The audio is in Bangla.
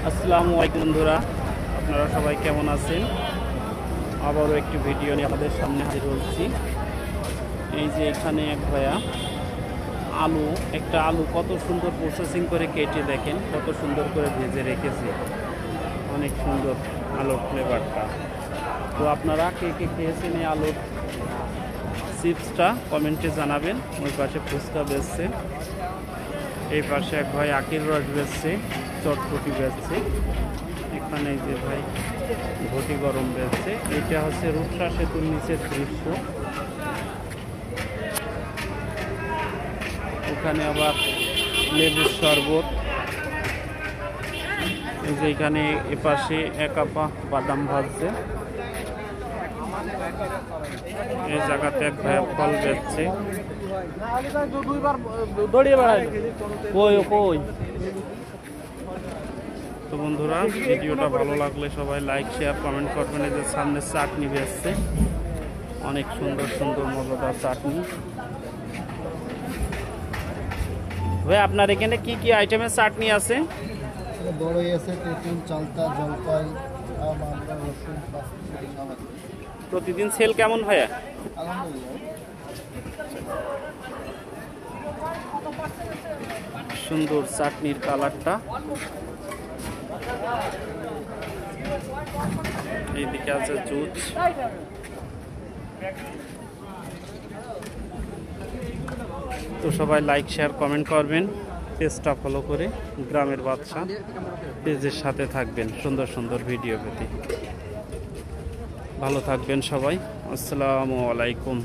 আসসালামু আলাইকুম বন্ধুরা, আপনারা সবাই কেমন আছেন? আবারও একটি ভিডিও নিয়ে আপনাদের সামনে হাজির হচ্ছি। এই যে এখানে এক ভাইয়া একটা আলু কত সুন্দর প্রসেসিং করে কেটে দেখেন, কত সুন্দর করে ভেজে রেখেছে। অনেক সুন্দর আলুর ফ্লেভারটা। তো আপনারা কে কে খেয়েছেন এই আলুর চিপসটা কমেন্টে জানাবেন। ওই পাশে ফুচকা বেচছে, এই পাশে এক ভাই আখের রস বেচছে, চটপটি বেচছে। এখানে যে ভাই ঘটি গরম বেচছে। এটা হচ্ছে রূপসা সেতুর নিচের দৃশ্য। ওখানে আবার লেবুর শরবত। এই যে এখানে এপাশে এক আপা বাদাম ভাজছে। এই জায়গাতে এক ভাই ফল বেচছে। তো বন্ধুরা, ভিডিওটা ভালো লাগলে সবাই লাইক শেয়ার কমেন্ট করবেন। এই যে সামনে চাটনি বেচছে, অনেক সুন্দর সুন্দর মজাদার চাটনি। ভাই আপনার এখানে কি কি আইটেমের চাটনি আছে? বড়ই আছে, তেঁতুল, চালতা, জলপাই, আম, আমড়া, রসুন, প্রতিদিন সেল কেমন ভাইয়া? আলহামদুলিল্লাহ। সুন্দর চাটনির কালারটা। এইদিকে আছে জুস। তো সবাই লাইক শেয়ার কমেন্ট করবেন, পেজটা ফলো করে গ্রামের বাদশা পেজের সাথে থাকবেন সুন্দর সুন্দর ভিডিও পেতে। ভালো থাকবেন সবাই। আসসালামু আলাইকুম।